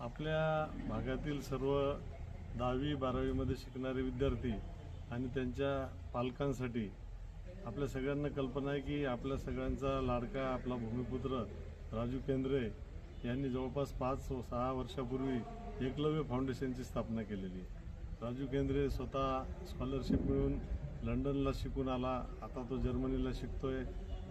आपल्या भागातील सर्व 10वी-12वीमध्ये शिकणारे विद्यार्थी आणि त्यांच्या पालकांसाठी आपल्या सगळ्यांना कल्पना आहे की आपल्या सगळ्यांचा लाडका आपला भूमिपुत्र राजू केंद्रे यांनी जवळपास 5-6 वर्षापूर्वी एकलव्य फाउंडेशनची स्थापना केलेली आहे। राजू केंद्रे स्वतः स्कॉलरशिप मिळून लंडनला शिकून आला, आता तो जर्मनीला शिकतोय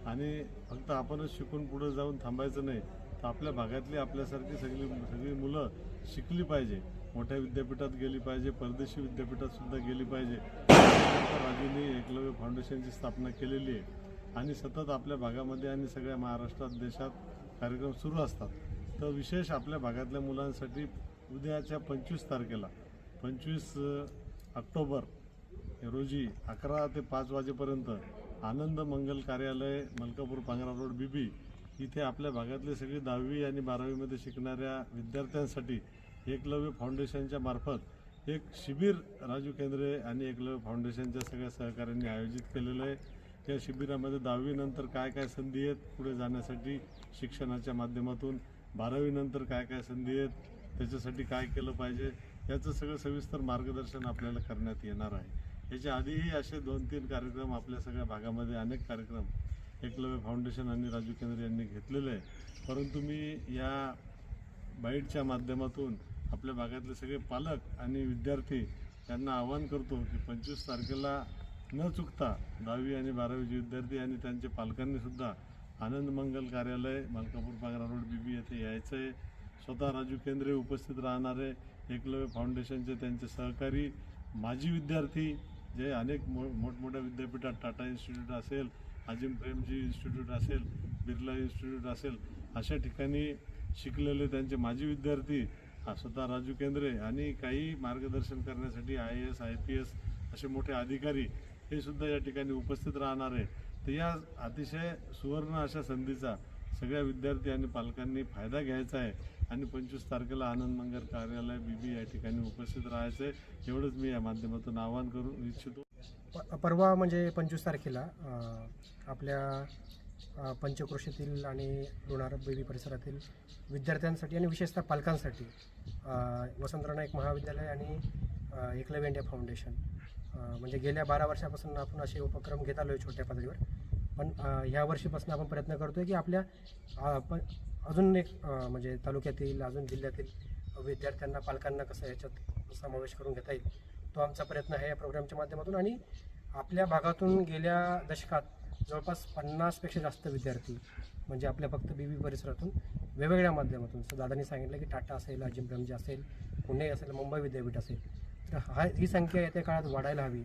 आणि फक्त आपणच शिकून पुढे जाऊन थांबायचं नाही, तर आपल्या भागातली आपल्यासारखी सगळी मुलं शिकली पाहिजे, मोठ्या विद्यापीठात गेली पाहिजे, परदेशी विद्यापीठात सुद्धा गेली पाहिजे। राजूने एकलव्य फाउंडेशनची स्थापना केलेली आहे आणि सतत आपल्या भागामध्ये आणि सगळ्या महाराष्ट्रात देशात कार्यक्रम सुरू असतात। तर विशेष आपल्या भागातल्या मुलांसाठी उद्याच्या 25 तारखेला 25 ऑक्टोबर रोजी 11 ते 5 वाजेपर्यंत आनंद मंगल कार्यालय मलकापूर पांगरा रोड बीबी इथे आपल्या भागातले सगळे 10वी आणि 12वीमध्ये शिकणाऱ्या विद्यार्थ्यांसाठी एकलव्य फाउंडेशनच्या मार्फत एक शिबिर राजू केंद्रे आणि एकलव्य फाउंडेशनच्या सगळ्या सहकाऱ्यांनी आयोजित केलेलं आहे। या शिबिरामध्ये 10वी नंतर काय काय संधी आहेत पुढे जाण्यासाठी शिक्षणाच्या माध्यमातून, 12वी नंतर काय काय संधी आहेत त्याच्यासाठी काय केलं पाहिजे याचं सगळं सविस्तर मार्गदर्शन आपल्याला करण्यात येणार आहे। याच्या आधीही असे 2-3 कार्यक्रम आपल्या सगळ्या भागामध्ये अनेक कार्यक्रम एकलव्य फाउंडेशन आणि राजू केंद्रे यांनी घेतलेले आहे, परंतु मी या बाईटच्या माध्यमातून आपल्या भागातले सगळे पालक आणि विद्यार्थी यांना आवाहन करतो की 25 तारखेला न चुकता 10वी आणि 12वीचे विद्यार्थी आणि त्यांचे पालकांनी सुद्धा आनंद मंगल कार्यालय मलकापूर पांगरा रोड बीबी येथे यायचं आहे। स्वतः राजू केंद्रे उपस्थित राहणारे, एकलव्य फाउंडेशनचे त्यांचे सहकारी, माजी विद्यार्थी जे अनेक मोठमोठ्या विद्यापीठात टाटा इन्स्टिट्यूट असेल, अजिम प्रेमजी इन्स्टिट्यूट असेल, बिर्ला इन्स्टिट्यूट असेल अशा ठिकाणी शिकलेले त्यांचे माजी विद्यार्थी, स्वतः राजू केंद्रे आणि काही मार्गदर्शन करण्यासाठी IAS IPS असे मोठे अधिकारी हे सुद्धा या ठिकाणी उपस्थित राहणार आहे। तर या अतिशय सुवर्ण अशा संधीचा सगळ्या विद्यार्थी आणि पालकांनी फायदा घ्यायचा आहे आणि 25 तारखेला आनंद मंगल कार्यालय बीबी या ठिकाणी उपस्थित राहायचं आहे, एवढंच मी या माध्यमातून आवाहन करू इच्छितो। परवा म्हणजे 25 तारखेला आपल्या पंचक्रोशीतील आणि लोणार बीबी परिसरातील विद्यार्थ्यांसाठी आणि विशेषतः पालकांसाठी वसंतराव नाईक महाविद्यालय आणि एकलव्य इंडिया फाउंडेशन म्हणजे गेल्या 12 वर्षापासून आपण असे उपक्रम घेत आलो आहे छोट्या पातळीवर, पण ह्या वर्षीपासून आपण प्रयत्न करतो की आपल्या अजून एक म्हणजे तालुक्यातील अजून जिल्ह्यातील विद्यार्थ्यांना पालकांना कसं याच्यात समावेश करून घेता येईल, तो आमचा प्रयत्न आहे या प्रोग्रामच्या माध्यमातून। आणि आपल्या भागातून गेल्या दशकात जवळपास 50पेक्षा जास्त विद्यार्थी म्हणजे आपल्या फक्त बीबी परिसरातून वेगवेगळ्या माध्यमातून, सो दादांनी सांगितलं की टाटा असेल, अजिम प्रेमजी असेल, पुणे असेल, मुंबई विद्यापीठ असेल, तर ही संख्या येत्या काळात वाढायला हवी।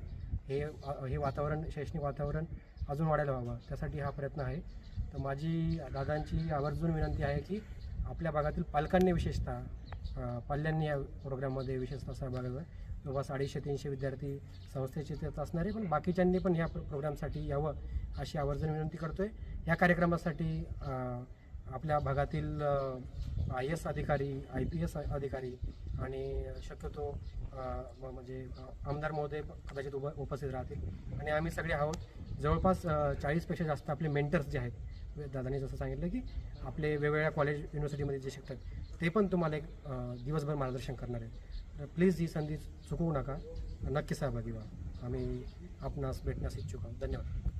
हे वातावरण, शैक्षणिक वातावरण अजून वाढायला हवं, त्यासाठी हा प्रयत्न आहे। तर माझी दादांची आवर्जून विनंती आहे की आपल्या भागातील पालकांनी विशेषतः पाल्यांनी या प्रोग्राममध्ये विशेषतः सहभागी व्हावे। जवळपास 250-300 विद्यार्थी संस्थेचे त्यात असणारे, पण बाकीच्यांनी पण ह्या प्रोग्रामसाठी यावं अशी आवर्जून विनंती करतो आहे। या कार्यक्रमासाठी आपल्या भागातील IAS अधिकारी, IPS अधिकारी आणि शक्यतो म्हणजे आमदार महोदय कदाचित उपस्थित राहतील आणि आम्ही सगळे आहोत। जवळपास 40पेक्षा जास्त आपले मेंटर्स जे आहेत, दादांनी जसं सांगितलं की आपले वेगवेगळ्या कॉलेज युनिव्हर्सिटीमध्ये जे शिकतात ते पण तुम्हाला एक दिवसभर मार्गदर्शन करणार आहेत। तर प्लीज ही संधी चुकवू नका, नक्की सहभागी व्हा। आम्ही आपणास भेटण्यास इच्छुक आहोत। धन्यवाद।